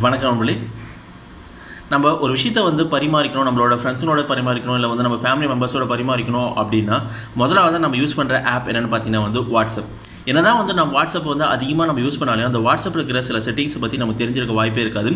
வணக்கம் நண்பர்களே. நம்ம ஒரு விஷயத்தை வந்து பரிமாறிக்கணும், நம்மளோட ஃப்ரெண்ட்ஸோட பரிமாறிக்கணும், இல்லை வந்து நம்ம ஃபேமிலி மெம்பர்ஸோட பரிமாறிக்கணும் அப்படின்னா முதலாவது நம்ம யூஸ் பண்ணுற ஆப் என்னென்னு பார்த்தீங்கன்னா வந்து வாட்ஸ்அப். என்னதான் வந்து நம்ம வாட்ஸ்அப் வந்து அதிகமாக நம்ம யூஸ் பண்ணாலும் அந்த வாட்ஸ்அப்பில் இருக்கிற சில செட்டிங்ஸை பற்றி நமக்கு தெரிஞ்சிருக்க வாய்ப்பே இருக்காது.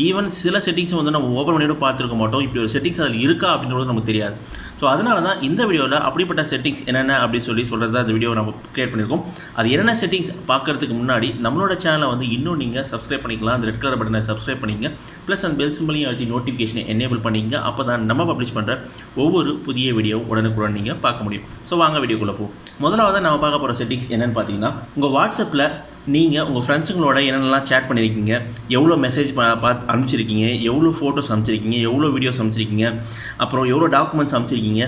ஈவன் சில செட்டிங்ஸை வந்து நம்ம ஓப்பன் பண்ணிட்டு பார்த்துருக்க மாட்டோம். இப்படி ஒரு செட்டிங்ஸ் அதில் இருக்கா அப்படின்றது நமக்கு தெரியாது. ஸோ அதனால தான் இந்த வீடியோவில் அப்படிப்பட்ட செட்டிங்ஸ் என்னென்ன அப்படின்னு சொல்கிறது தான் இந்த வீடியோ நம்ம கிரியேட் பண்ணியிருக்கோம். அது என்னென்ன செட்டிங்ஸ் பார்க்கறதுக்கு முன்னாடி நம்மளோட சேனலை வந்து இன்னும் நீங்கள் சப்ஸ்கிரைப் பண்ணிக்கலாம். அந்த ரெட் கலர் பட்டனை சப்ஸ்கிரைப் பண்ணிங்க, ப்ளஸ் அந்த பெல் சிம்பிளையும் அழுத்தி நோட்டிஃபிகேஷனை எனேபிள் பண்ணிங்க. அப்போ தான் நம்ம பப்ளிஷ் பண்ணுற ஒவ்வொரு புதிய வீடியோவும் உடனுக்குடன் நீங்கள் பார்க்க முடியும். ஸோ வாங்க வீடியோக்குள்ளே போகும். முதலாவது நம்ம பார்க்க போகிற செட்டிங்ஸ் என்னென்னு பார்த்தீங்கன்னா, உங்கள் வாட்ஸ்அப்பில் நீங்கள் உங்கள் ஃப்ரெண்ட்ஸுங்களோட என்னென்னலாம் சேட் பண்ணியிருக்கீங்க, எவ்வளோ மெசேஜ் பார்த்து அனுப்பிச்சிருக்கீங்க, எவ்வளோ ஃபோட்டோஸ் அனுப்பிச்சிருக்கீங்க, எவ்வளோ வீடியோஸ் அனுப்பிச்சிருக்கீங்க, அப்புறம் எவ்வளோ டாக்குமெண்ட்ஸ் அனுப்பிச்சிருக்கீங்க,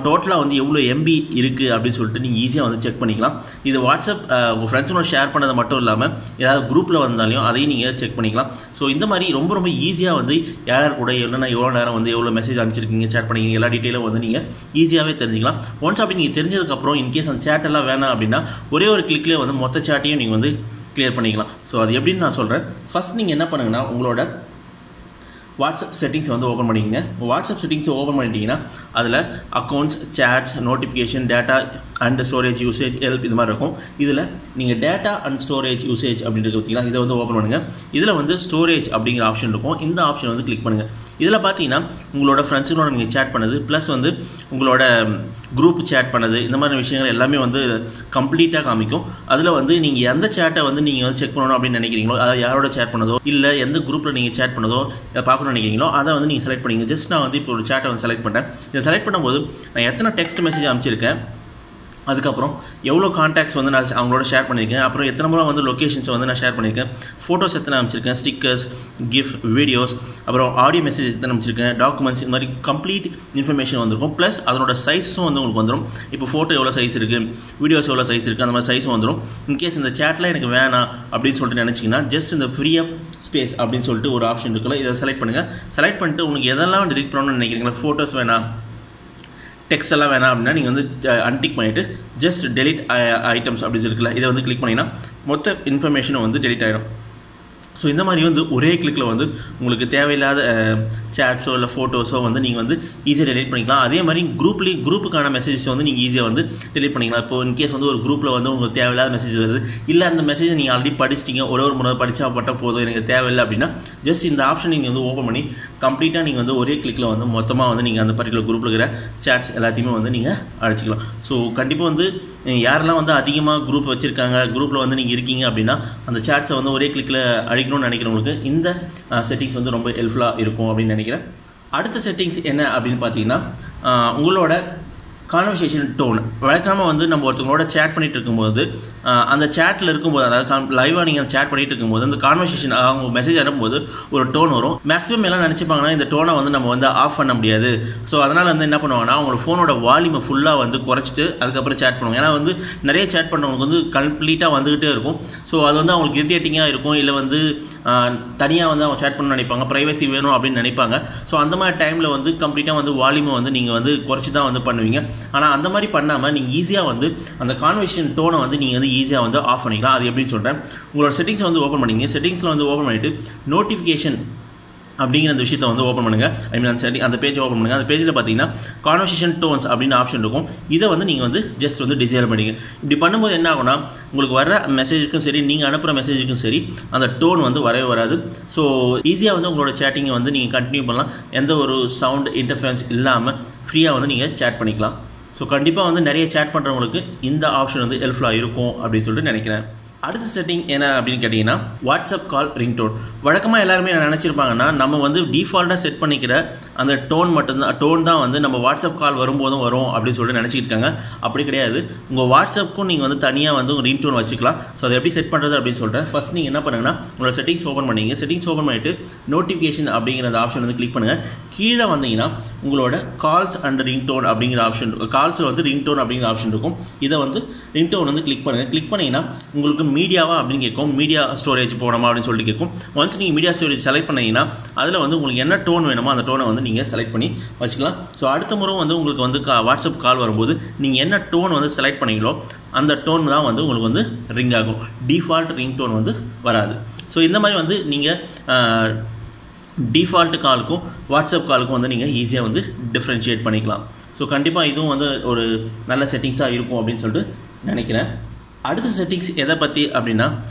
டோட்டலாக வந்து எவ்வளோ எம்பி இருக்குது அப்படின்னு சொல்லிட்டு நீங்கள் ஈஸியாக வந்து செக் பண்ணிக்கலாம். இது வாட்ஸ்அப் உங்கள் ஃப்ரெண்ட்ஸுங்களோட ஷேர் பண்ணது மட்டும் இல்லாமல் ஏதாவது குரூப்பில் வந்தாலையும் அதையும் நீங்கள் செக் பண்ணிக்கலாம். ஸோ இந்த மாதிரி ரொம்ப ரொம்ப ஈஸியாக வந்து யார் கூட எவ்வளோ நேரம் வந்து எவ்வளோ மெசேஜ் அனுப்பிச்சிருக்கீங்க, சேட் பண்ணிக்கிங்க, எல்லா டீட்டெயிலும் வந்து நீங்கள் ஈஸியாகவே தெரிஞ்சிக்கலாம். ஒன்ஸ் அப்படி நீங்கள் தெரிஞ்சதுக்கப்புறம் இன்கேஸ் அந்த சேட்டெல்லாம் வேணாம் அப்படின்னா ஒரே ஒரு கிளிக்லேயே வந்து மொத்த சேட்டையும் நீங்கள் வந்து கிளியர் பண்ணிக்கலாம். ஸோ அது எப்படின்னு நான் சொல்கிறேன். ஃபஸ்ட் நீங்கள் என்ன பண்ணுங்கன்னா, உங்களோட வாட்ஸ்அப் செட்டிங்ஸ் வந்து ஓப்பன் பண்ணிக்கங்க. வாட்ஸ்அப் செட்டிங்ஸை ஓப்பன் பண்ணிட்டீங்கன்னா அதில் accounts, shades, notification, data and storage usage, help இது மாதிரி இருக்கும். இதில் நீங்கள் டேட்டா அண்ட் ஸ்டோரேஜ் யூசேஜ் அப்படின்றது பார்த்தீங்கன்னா இதை வந்து ஓப்பன் பண்ணுங்கள். இதில் வந்து ஸ்டோரேஜ் அப்படிங்கிற ஆப்ஷன் இருக்கும். இந்த ஆப்ஷன் வந்து கிளிக் பண்ணுங்கள். இதில் பார்த்தீங்கன்னா உங்களோட ஃப்ரெண்ட்ஸுங்களோட நீங்கள் சேட் பண்ணது, ப்ளஸ் வந்து உங்களோட குரூப் சேட் பண்ணது, இந்த மாதிரி விஷயங்கள் எல்லாமே வந்து கம்ப்ளீட்டாக காமிக்கும். அதில் வந்து நீங்கள் எந்த சேட்டை வந்து நீங்கள் வந்து செக் பண்ணணும் அப்படின்னு நினைக்கிறீங்களோ, அதை யாரோட சேட் பண்ணதோ இல்லை எந்த குரூப்பில் நீங்கள் சேட் பண்ணதோ அதை பார்க்கணும்னு நினைக்கிறீங்களோ அதை வந்து நீங்கள் செலக்ட் பண்ணிங்க. ஜஸ்ட் நான் வந்து இப்போ ஒரு சேட்டை வந்து செலக்ட் பண்ணுறேன். இதை செலக்ட் பண்ணும்போது நான் எத்தனை டெக்ஸ்ட் மெசேஜ் அனுப்பிச்சிருக்கேன், அதுக்கப்புறம் எவ்வளோ கான்டாக்ட்ஸ் வந்து நான் அவங்களோட ஷேர் பண்ணியிருக்கேன், அப்புறம் எத்தனை முறை வந்து லொக்கேஷன்ஸை வந்து நான் ஷேர் பண்ணியிருக்கேன், ஃபோட்டோஸ் எத்தனை அனுப்பிச்சிருக்கேன், ஸ்டிக்கர்ஸ், கிஃப்ட், வீடியோஸ், அப்புறம் ஆடியோ மெசேஜ் எத்தனை அனுப்பிச்சிருக்கேன், டாக்குமெண்ட்ஸ், இந்த மாதிரி கம்ப்ளீட் இன்ஃபர்மேஷன் வந்திருக்கும். ப்ளஸ் அதனோட சைஸும் வந்து உங்களுக்கு வந்துடும். இப்போ ஃபோட்டோ எவ்வளோ சைஸ் இருக்குது, வீடியோஸ் எவ்வளோ சைஸ் இருக்குது, அந்த மாதிரி சைஸும் வந்துடும். இன்கேஸ் இந்த சேட்டில் எனக்கு வேணாம் அப்படின்னு சொல்லிட்டு நினச்சிங்கன்னா ஜஸ்ட் இந்த ஃப்ரீ அப் ஸ்பேஸ் அப்படின்னு சொல்லிட்டு ஒரு ஆப்ஷன் இருக்குல்ல, இதை செலக்ட் பண்ணுங்கள். செலக்ட் பண்ணிட்டு உங்களுக்கு எதெல்லாம் டெலிட் பண்ணணும்னு நினைக்கிறீங்களா, ஃபோட்டோஸ் வேணாம், டெக்ஸ்ட் எல்லாம் வேணாம் அப்படின்னா நீங்கள் வந்து அன்டிக் பண்ணிவிட்டு ஜஸ்ட் டெலிட் ஐட்டம்ஸ் அப்படின்னு இருக்குல்ல, இதை வந்து கிளிக் பண்ணிங்கன்னா மொத்த இன்ஃபர்மேஷனும் வந்து டெலிட் ஆகிடும். ஸோ இந்த மாதிரி வந்து ஒரே கிளிக்கில் வந்து உங்களுக்கு தேவையில்லாத சேட்ஸோ இல்லை ஃபோட்டோஸோ வந்து நீங்கள் வந்து ஈஸியாக டெலிட் பண்ணிக்கலாம். அதே மாதிரி குரூப்புக்கான மெசேஜஸ் வந்து நீங்கள் ஈஸியாக வந்து டெலிட் பண்ணிக்கலாம். இப்போ இன்கேஸ் வந்து ஒரு குரூப்பில் வந்து உங்களுக்கு தேவையில்லாத மெசேஜ் வருது, இல்லை அந்த மெசேஜை நீங்கள் ஆல்ரெடி படிச்சிட்டிங்க, ஒரு முறை படித்தா பட்ட போதும், எனக்கு தேவையில்லை அப்படின்னா ஜஸ்ட் இந்த ஆப்ஷன் நீங்கள் வந்து ஓப்பன் பண்ணி கம்ப்ளீட்டாக நீங்கள் வந்து ஒரே கிளிக்கில் வந்து மொத்தமாக வந்து நீங்கள் அந்த பர்டிகுலர் குரூப்பில் இருக்கிற சேட்ஸ் எல்லாத்தையுமே வந்து நீங்கள் அழைச்சிக்கலாம். ஸோ கண்டிப்பாக வந்து யாரெல்லாம் வந்து அதிகமாக குரூப் வச்சுருக்காங்க, குரூப்பில் வந்து நீங்கள் இருக்கீங்க அப்படின்னா அந்த சேட்ஸை வந்து ஒரே கிளிக்கில் அழிக்கணும்னு நினைக்கிறவங்களுக்கு இந்த செட்டிங்ஸ் வந்து ரொம்ப ஹெல்ப்ஃபுல்லாக இருக்கும் அப்படின்னு நினைக்கிறேன். அடுத்த செட்டிங்ஸ் என்ன அப்படின்னு பார்த்தீங்கன்னா, உங்களோட கான்வர்சேஷன் டோன். வழக்கமாக வந்து நம்ம ஒருத்தவங்களோட சேட் பண்ணிகிட்டு இருக்கும்போது அந்த சேட்டில் இருக்கும்போது, அதாவது லைவாக நீங்கள் சேட் பண்ணிகிட்டு இருக்கும்போது அந்த கான்வர்சேஷன் அவங்க மெசேஜ் அனுப்பும்போது ஒரு டோன் வரும். மேக்ஸிமம் எல்லாம் நினச்சிப்பாங்கன்னா இந்த டோனை வந்து நம்ம வந்து ஆஃப் பண்ண முடியாது. ஸோ அதனால் வந்து என்ன பண்ணுவாங்கன்னா அவங்களோட ஃபோனோட வால்யூமை ஃபுல்லாக வந்து குறைச்சிட்டு அதுக்கப்புறம் சேட் பண்ணுவாங்க. ஏன்னா வந்து நிறைய சேட் பண்ணவங்களுக்கு வந்து கம்ப்ளீட்டாக வந்துக்கிட்டே இருக்கும். ஸோ அது வந்து அவங்களுக்கு இரிட்டேட்டிங்காக இருக்கும், இல்லை வந்து தனியாக வந்து அவங்க சேட் பண்ண நினைப்பாங்க, ப்ரைவசி வேணும் அப்படின்னு நினைப்பாங்க. ஸோ அந்த மாதிரி டைமில் வந்து கம்ப்ளீட்டாக வந்து வால்யூமை வந்து நீங்கள் வந்து குறைச்சி தான் வந்து பண்ணுவீங்க. ஆனால் அந்த மாதிரி பண்ணாமல் நீங்கள் ஈஸியாக வந்து அந்த கான்வர்சேஷன் டோனை வந்து நீங்கள் வந்து ஈஸியாக வந்து ஆஃப் பண்ணிக்கலாம். அது எப்படின்னு சொல்கிறேன். உங்களோட செட்டிங்ஸை வந்து ஓப்பன் பண்ணிங்க. செட்டிங்ஸில் வந்து ஓப்பன் பண்ணிவிட்டு நோட்டிஃபிகேஷன் அப்படிங்கிற அந்த விஷயத்தை வந்து ஓப்பன் பண்ணுங்கள். ஐ மீன் அந்த பேஜை ஓப்பன் பண்ணுங்கள். அந்த பேஜில் பார்த்தீங்கன்னா கான்வர்சேஷன் டோன்ஸ் அப்படின்னு ஆப்ஷன் இருக்கும். இதை வந்து நீங்கள் வந்து ஜஸ்ட் வந்து டிசேபிள் பண்ணிங்க. இப்படி பண்ணும்போது என்ன ஆகும்னா, உங்களுக்கு வர மெசேஜுக்கும் சரி, நீங்கள் அனுப்புகிற மெசேஜுக்கும் சரி அந்த டோன் வந்து வரவே வராது. ஸோ ஈஸியாக வந்து உங்களோட சேட்டிங்கை வந்து நீங்கள் கண்டினியூ பண்ணலாம். எந்த ஒரு சவுண்ட் இன்டர்ஃபரன்ஸ் இல்லாமல் ஃப்ரீயாக வந்து நீங்கள் சேட் பண்ணிக்கலாம். ஸோ கண்டிப்பாக வந்து நிறைய சேட் பண்ணுறவங்களுக்கு இந்த ஆப்ஷன் வந்து ஹெல்ப்ஃபுல்லாக இருக்கும் அப்படின்னு சொல்லிட்டு நினைக்கிறேன். அடுத்த செட்டிங் என்ன அப்படின்னு கேட்டிங்கன்னா, வாட்ஸ்அப் கால் ரிங்டோன். வழக்கமாக எல்லாருமே நினச்சிருப்பாங்கன்னா நம்ம வந்து டிஃபால்ட்டாக செட் பண்ணிக்கிற அந்த டோன் தான் வந்து நம்ம வாட்ஸ்அப் கால் வரும்போதும் வரும் அப்படின்னு சொல்லிட்டு நினச்சிக்கிட்டு இருக்காங்க. அப்படி கிடையாது. உங்கள் வாட்ஸ்அப்புக்கும் நீங்கள் வந்து தனியாக வந்து உங்கள் ரிங்டோன் வச்சுக்கலாம். ஸோ அதை எப்படி செட் பண்ணுறது அப்படின்னு சொல்கிறேன். ஃபஸ்ட் நீங்கள் என்ன பண்ணுங்கன்னா, உங்களோட செட்டிங்ஸ் ஓப்பன் பண்ணிங்க. செட்டிங்ஸ் ஓப்பன் பண்ணிவிட்டு நோட்டிஃபிகேஷன் அப்படிங்கிற அந்த ஆப்ஷன் வந்து கிளிக் பண்ணுங்கள். கீழே வந்தீங்கன்னா உங்களோட கால்ஸ் அண்ட் ரிங்டோன் அப்படிங்கிற ஆப்ஷன், கால்ஸில் வந்து ரிங்டோன் அப்படிங்கிற ஆப்ஷன் இருக்கும். இதை வந்து ரிங்டோன் வந்து கிளிக் பண்ணுங்கள். கிளிக் பண்ணிங்கன்னா உங்களுக்கு மீடியாவா அப்படின்னு கேட்கும், மீடியா ஸ்டோரேஜ் போகணுமா அப்படின்னு சொல்லிட்டு கேட்கும். ஒன்ஸ் நீங்கள் மீடியா ஸ்டோரேஜ் செலக்ட் பண்ணிங்கன்னா அதில் வந்து உங்களுக்கு என்ன டோன் வேணுமோ அந்த டோனை வந்து நீங்கள் செலக்ட் பண்ணி வச்சுக்கலாம். ஸோ அடுத்த முறை வந்து உங்களுக்கு வந்து வாட்ஸ்அப் கால் வரும்போது நீங்கள் என்ன டோன் வந்து செலக்ட் பண்ணீங்களோ அந்த டோன் தான் வந்து உங்களுக்கு வந்து ரிங் ஆகும். டிஃபால்ட் ரிங் டோன் வந்து வராது. ஸோ இந்த மாதிரி வந்து நீங்கள் டிஃபால்ட் காலுக்கும் வாட்ஸ்அப் காலுக்கும் வந்து நீங்கள் ஈஸியாக வந்து டிஃப்ரென்ஷியேட் பண்ணிக்கலாம். ஸோ கண்டிப்பாக இதுவும் வந்து ஒரு நல்ல செட்டிங்ஸாக இருக்கும் அப்படின்னு சொல்லிட்டு நினைக்கிறேன். அடுத்த செட்டிங்ஸ் எதை பற்றி அப்படின்னா,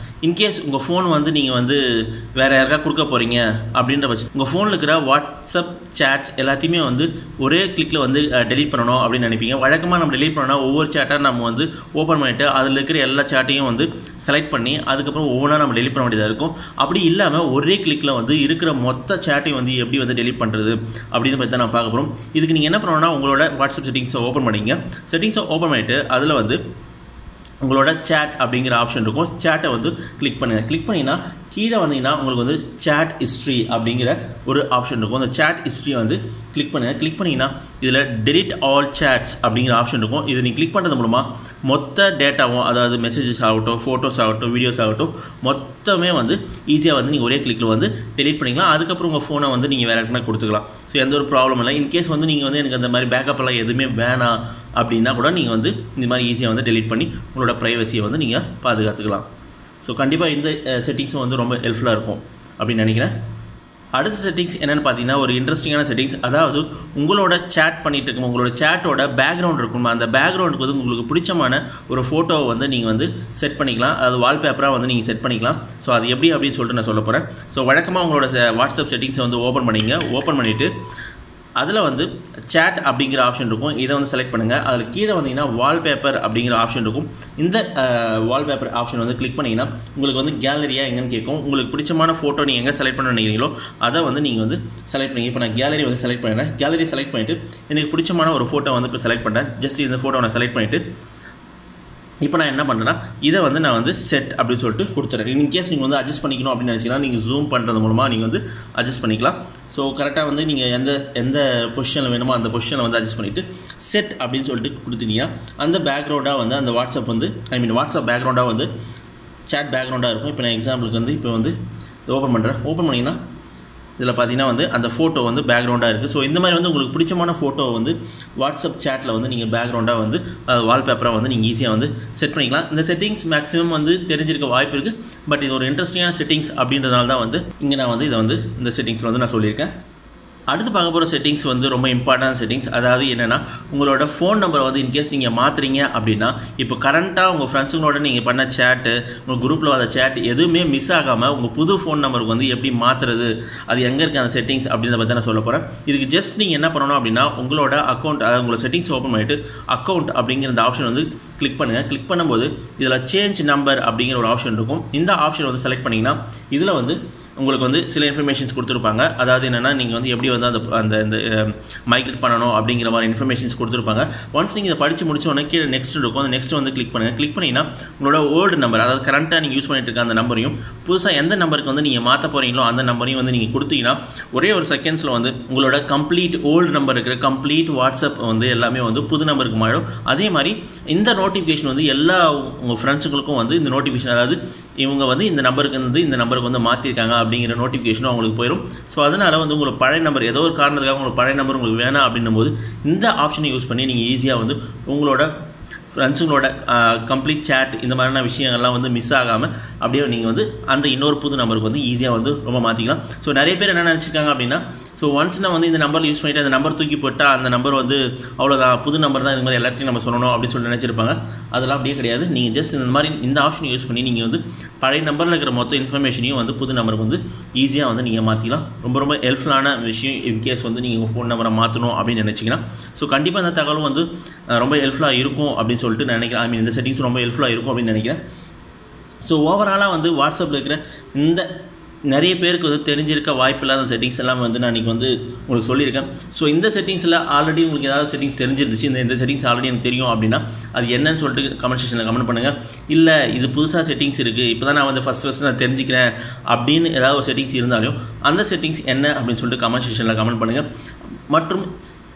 இன்கேஸ் உங்கள் ஃபோன் வந்து நீங்கள் வந்து வேறு யாருக்கா கொடுக்க போகிறீங்க அப்படின்ற பட்சம் உங்கள் ஃபோனில் இருக்கிற வாட்ஸ்அப் சேட்ஸ் எல்லாத்தையுமே வந்து ஒரே கிளிக்கில் வந்து டெலீட் பண்ணணும் அப்படின்னு நினைப்பீங்க. வழக்கமாக நம்ம டெலீட் பண்ணோன்னா ஒவ்வொரு சேட்டாக நம்ம வந்து ஓப்பன் பண்ணிவிட்டு அதில் இருக்கிற எல்லா சேட்டையும் வந்து செலக்ட் பண்ணி அதுக்கப்புறம் ஒவ்வொன்றா நம்ம டெலீட் பண்ண வேண்டியதாக இருக்கும். அப்படி இல்லாமல் ஒரே கிளிக்கில் வந்து இருக்கிற மொத்த சேட்டையும் வந்து எப்படி வந்து டெலீட் பண்ணுறது அப்படின்னு பற்றி தான் நான் பார்க்க போகிறோம். இதுக்கு நீங்கள் என்ன பண்ணணும்னா, உங்களோட வாட்ஸ்அப் செட்டிங்ஸை ஓப்பன் பண்ணிங்க. செட்டிங்ஸை ஓப்பன் பண்ணிவிட்டு அதில் வந்து உங்களோட சேட் அப்படிங்கிற ஆப்ஷன் இருக்கும். சேட்டை வந்து கிளிக் பண்ணுங்கள். கிளிக் பண்ணிங்கன்னா கீழே வந்தீங்கன்னா உங்களுக்கு வந்து சேட் ஹிஸ்ட்ரி அப்படிங்கிற ஒரு ஆப்ஷன் இருக்கும். அந்த சேட் ஹிஸ்ட்ரியை வந்து கிளிக் பண்ணுங்கள். கிளிக் பண்ணிங்கன்னா இதில் டெலிட் ஆல் சேட்ஸ் அப்படிங்கிற ஆப்ஷன் இருக்கும். இது நீங்கள் கிளிக் பண்ணுறது மூலமாக மொத்த டேட்டாவும், அதாவது மெசேஜஸ் ஆகட்டும், ஃபோட்டோஸ் ஆகட்டும், வீடியோஸ் ஆகட்டும், மொத்தமே வந்து ஈஸியாக வந்து நீங்கள் ஒரே கிளிக்கில் வந்து டெலிட் பண்ணிக்கலாம். அதுக்கப்புறம் உங்கள் ஃபோனை வந்து நீங்கள் வேறு இடத்துல கொடுத்துக்கலாம். ஸோ எந்த ஒரு ப்ராப்ளம் இல்லை. இன்கேஸ் வந்து நீங்கள் வந்து எனக்கு அந்த மாதிரி பேக்கப் எல்லாம் எதுவுமே வேணாம் அப்படின்னா கூட நீங்கள் வந்து இந்த மாதிரி ஈஸியாக வந்து டெலிட் பண்ணி உங்களோட ப்ரைவசியை வந்து நீங்கள் பாதுகாத்துக்கலாம். ஸோ கண்டிப்பாக இந்த செட்டிங்ஸும் வந்து ரொம்ப ஹெல்ப்ஃபுல்லாக இருக்கும் அப்படின்னு நினைக்கிறேன். அடுத்த செட்டிங்ஸ் என்னென்னு பார்த்தீங்கன்னா, ஒரு இன்ட்ரெஸ்டிங்கான செட்டிங்ஸ். அதாவது உங்களோட சேட் பண்ணிகிட்டு இருக்கும் உங்களோட சேட்டோட பேக்ரவுண்ட் இருக்கும். அந்த பேக்ரவுண்டுக்கு வந்து உங்களுக்கு பிடிச்சமான ஒரு ஃபோட்டோவை வந்து நீங்கள் வந்து செட் பண்ணிக்கலாம். அது வால்பேப்பராக வந்து நீங்கள் செட் பண்ணிக்கலாம். ஸோ அது எப்படி அப்படின்னு சொல்லிட்டு நான் சொல்ல போகிறேன். ஸோ வழக்கமாக உங்களோட வாட்ஸ்அப் செட்டிங்ஸை வந்து ஓப்பன் பண்ணிங்க. ஓப்பன் பண்ணிவிட்டு அதில் வந்து சேட் அப்படிங்கிற ஆப்ஷன் இருக்கும். இதை வந்து செலக்ட் பண்ணுங்கள். அதில் கீழே வந்தீங்கன்னா வால்பேப்பர் அப்படிங்கிற ஆப்ஷன் இருக்கும். இந்த வால்பேப்பர் ஆப்ஷன் வந்து கிளிக் பண்ணிங்கன்னா உங்களுக்கு வந்து கேலரியாக எங்கன்னு கேட்கும். உங்களுக்கு பிடிச்சமான ஃபோட்டோ நீங்கள் எங்கே செலக்ட் பண்ண நினைக்கிறீங்களோ அதை வந்து நீங்கள் வந்து செலக்ட் பண்ணி. இப்போ நான் கேலரி வந்து செலக்ட் பண்ணுறேன். கேலரி செலக்ட் பண்ணிவிட்டு எனக்கு பிடிச்சமான ஒரு ஃபோட்டோ வந்து இப்போ செலக்ட் பண்ணுறேன். ஜஸ்ட் இந்த ஃபோட்டோ நான் செலக்ட் பண்ணிவிட்டு இப்போ நான் என்ன பண்ணுறேன்னா, இதை வந்து நான் வந்து செட் அப்படின்னு சொல்லிட்டு கொடுத்துறேன். இன்கேஸ் நீங்கள் வந்து அட்ஜஸ்ட் பண்ணிக்கணும் அப்படின்னு நினச்சிங்கன்னா நீங்கள் ஜூம் பண்ணுறது மூலமாக நீங்கள் வந்து அட்ஜஸ்ட் பண்ணிக்கலாம். ஸோ கரெக்டாக வந்து நீங்கள் எந்த பொசிஷனில் வேணுமோ அந்த பொசிஷனில் வந்து அட்ஜஸ்ட் பண்ணிவிட்டு செட் அப்படின்னு சொல்லிட்டு கொடுத்துட்டீங்கன்னா அந்த பேக்ரவுண்டாக வந்து அந்த வாட்ஸ்அப் வந்து வாட்ஸ்அப் பேக்ரவுண்டாக வந்து சேட் பேக்ரவுண்டாக இருக்கும். இப்போ நான் எக்ஸாம்பிளுக்கு வந்து இப்போ வந்து ஓப்பன் பண்ணுறேன். ஓப்பன் பண்ணிங்கன்னா இதில் பார்த்தீங்கன்னா வந்து அந்த ஃபோட்டோ வந்து பேக்ரவுண்டாக இருக்குது. ஸோ இந்த மாதிரி வந்து உங்களுக்கு பிடிச்சமான ஃபோட்டோ வந்து வாட்ஸ்அப் சேட்டில் வந்து நீங்கள் பேக்ரவுண்டாக வந்து வால்பேப்பராக வந்து நீங்கள் ஈஸியாக வந்து செட் பண்ணிக்கலாம். இந்த செட்டிங்ஸ் மேக்ஸிமம் வந்து தெரிஞ்சிருக்க வாய்ப்பு இருக்குது. பட் இது ஒரு இன்ட்ரெஸ்டிங்கான செட்டிங்ஸ் அப்படின்றதுனால தான் வந்து இங்கே நான் வந்து இதை வந்து இந்த செட்டிங்ஸில் வந்து நான் சொல்லியிருக்கேன். அடுத்து பார்க்க போகிற செட்டிங்ஸ் வந்து ரொம்ப இம்பார்ட்டன்ட் செட்டிங்ஸ். அதாவது என்னென்னா, உங்களோட ஃபோன் நம்பரை வந்து இன்கேஸ் நீங்கள் மாற்றுறீங்க அப்படின்னா, இப்போ கரண்ட்டாக உங்கள் ஃப்ரெண்ட்ஸுங்களோட நீங்கள் பண்ண சேட்டு, உங்கள் குரூப்பில் வந்த சேட் எதுவுமே மிஸ் ஆகாமல் உங்கள் புது ஃபோன் நம்பருக்கு வந்து எப்படி மாற்றுறது, அது எங்கே இருக்குது அந்த செட்டிங்ஸ் அப்படின்றத பற்றி நான் சொல்ல போகிறேன். இதுக்கு ஜஸ்ட் நீங்கள் என்ன பண்ணணும் அப்படின்னா, உங்களோட அக்கௌண்ட், அதாவது உங்களோட செட்டிங்ஸ் ஓப்பன் பண்ணிவிட்டு அக்கௌண்ட் அப்படிங்கிற இந்த ஆப்ஷன் வந்து கிளிக் பண்ணுங்கள். கிளிக் பண்ணும்போது இதில் சேஞ்ச் நம்பர் அப்படிங்கிற ஒரு ஆப்ஷன் இருக்கும். இந்த ஆப்ஷன் வந்து செலக்ட் பண்ணிங்கன்னா இதில் வந்து உங்களுக்கு வந்து சில இன்ஃபர்மேஷன்ஸ் கொடுத்துருப்பாங்க. அதாவது என்னென்னா, நீங்கள் வந்து எப்படி வந்து அந்த மைக்ரேட் பண்ணணும் அப்படிங்கிற மாதிரி இன்ஃபர்மேஷன்ஸ் கொடுத்துருப்பாங்க. ஒன்ஸ் நீங்கள் இதை படித்து முடிச்சோடனே கீழே நெக்ஸ்ட் இருக்கும். அந்த நெக்ஸ்ட் வந்து கிளிக் பண்ணுங்கள். கிளிக் பண்ணிங்கன்னா உங்களோட ஓல்டு நம்பர், அதாவது கரண்ட்டாக நீங்கள் யூஸ் பண்ணிட்டு இருக்க அந்த நம்பரையும் புதுசாக எந்த நம்பருக்கு வந்து நீங்கள் மாற்ற போகிறீங்களோ அந்த நம்பரையும் வந்து நீங்கள் கொடுத்தீங்கன்னா ஒரே ஒரு செகண்ட்ஸில் வந்து உங்களோட கம்ப்ளீட் ஓல்டு நம்பர் இருக்கிற கம்ப்ளீட் வாட்ஸ்அப் வந்து எல்லாமே வந்து புது நம்பருக்கு மாறிடும். அதே மாதிரி இந்த நோட்டிஃபிகேஷன் வந்து எல்லா உங்கள் ஃப்ரெண்ட்ஸுங்களுக்கும் வந்து இந்த நோட்டிஃபிகேஷன், அதாவது இவங்க வந்து இந்த நம்பருக்கு வந்து மாற்றிருக்காங்க அப்படிங்கிற நோட்டிஃபிகேஷனும் அவங்களுக்கு போயிடும். ஸோ அதனால் வந்து உங்களுக்கு பழைய நம்பர், ஏதோ ஒரு காரணத்துக்காக உங்களுக்கு பழைய நம்பர் உங்களுக்கு வேணாம் அப்படின்னும் போது இந்த ஆப்ஷனை யூஸ் பண்ணி நீங்கள் ஈஸியாக வந்து உங்களோட ஃப்ரெண்ட்ஸுங்களோட கம்ப்ளீட் சேட் இந்த மாதிரியான விஷயங்கள்லாம் வந்து மிஸ் ஆகாமல் அப்படியே நீங்கள் வந்து அந்த இன்னொரு புது நம்பருக்கு வந்து ஈஸியாக வந்து ரொம்ப மாற்றிக்கலாம். ஸோ நிறைய பேர் என்ன நினச்சிருக்காங்க அப்படின்னா, ஸோ ஒன்ஸ் நான் வந்து இந்த நம்பர் யூஸ் பண்ணிவிட்டு அந்த நம்பர் தூக்கி போட்டால் அந்த நம்பர் வந்து அவ்வளோதான், புது நம்பர் தான், இது மாதிரி எல்லாத்தையும் நம்ம சொல்லணும் அப்படின்னு சொல்லி நினச்சிருப்பாங்க. அதெல்லாம் அப்படியே கிடையாது. நீங்கள் ஜஸ்ட் இந்த மாதிரி இந்த ஆப்ஷன் யூஸ் பண்ணி நீங்கள் வந்து பழைய நம்பரில் இருக்கிற மொத்த இன்ஃபர்மேஷனையும் வந்து புது நம்பருக்கு வந்து ஈஸியாக வந்து நீங்கள் மாற்றிக்கலாம். ரொம்ப ரொம்ப ஹெல்ப்ஃபுல்லான விஷயம் இன்கேஸ் வந்து நீங்கள் ஃபோன் நம்பரை மாற்றணும் அப்படின்னு நினச்சிங்கன்னா. ஸோ கண்டிப்பாக இந்த தகவலும் வந்து ரொம்ப ஹெல்ப்ஃபுல்லாக இருக்கும் அப்படின்னு சொல்லிட்டு நான் நினைக்கிறேன். இந்த செட்டிங்ஸ் ரொம்ப ஹெல்ப்ஃபுல்லாக இருக்கும் அப்படின்னு நினைக்கிறேன். ஸோ ஓவராலாக வந்து வாட்ஸ்அப்பில் இருக்கிற இந்த நிறைய பேருக்கு வந்து தெரிஞ்சிருக்க வாய்ப்பில்லாத செட்டிங்ஸ் எல்லாம் வந்து நான் இன்றைக்கி வந்து உங்களுக்கு சொல்லியிருக்கேன். ஸோ இந்த செட்டிங்ஸில் ஆல்ரெடி உங்களுக்கு ஏதாவது செட்டிங்ஸ் தெரிஞ்சிருந்துச்சு, இந்த செட்டிங்ஸ் ஆல்ரெடி எனக்கு தெரியும் அப்படின்னா அது என்னன்னு சொல்லிட்டு கமெண்ட் செக்ஷனில் கமெண்ட் பண்ணுங்கள். இல்லை இது புதுசாக செட்டிங்ஸ் இருக்குது, இப்போ தான் நான் வந்து ஃபஸ்ட் நான் தெரிஞ்சுக்கிறேன் அப்படின்னு ஏதாவது ஒரு செட்டிங்ஸ் இருந்தாலும் அந்த செட்டிங்ஸ் என்ன அப்படின்னு சொல்லிட்டு கமெண்ட் செக்ஷனில் கமெண்ட் பண்ணுங்கள். மற்றும்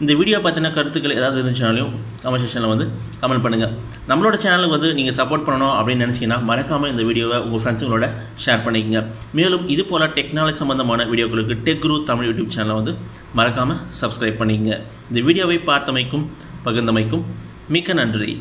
இந்த வீடியோ பற்றின கருத்துக்கள் ஏதாவது இருந்துச்சுனாலையும் கமெண்ட் செக்ஷனில் வந்து கமெண்ட் பண்ணுங்கள். நம்மளோட சேனலுக்கு வந்து நீங்கள் சப்போர்ட் பண்ணணும் அப்படின்னு நினச்சிங்கன்னா மறக்காமல் இந்த வீடியோவை உங்கள் ஃப்ரெண்ட்ஸுங்களோட ஷேர் பண்ணிக்கங்க. மேலும் இது போல் டெக்னாலஜி சம்மந்தமான வீடியோக்களுக்கு டெக் குரு தமிழ் யூடியூப் சேனலை வந்து மறக்காமல் சப்ஸ்கிரைப் பண்ணிக்கங்க. இந்த வீடியோவை பார்த்தமைக்கும் பகிர்ந்தமைக்கும் மிக்க நன்றி.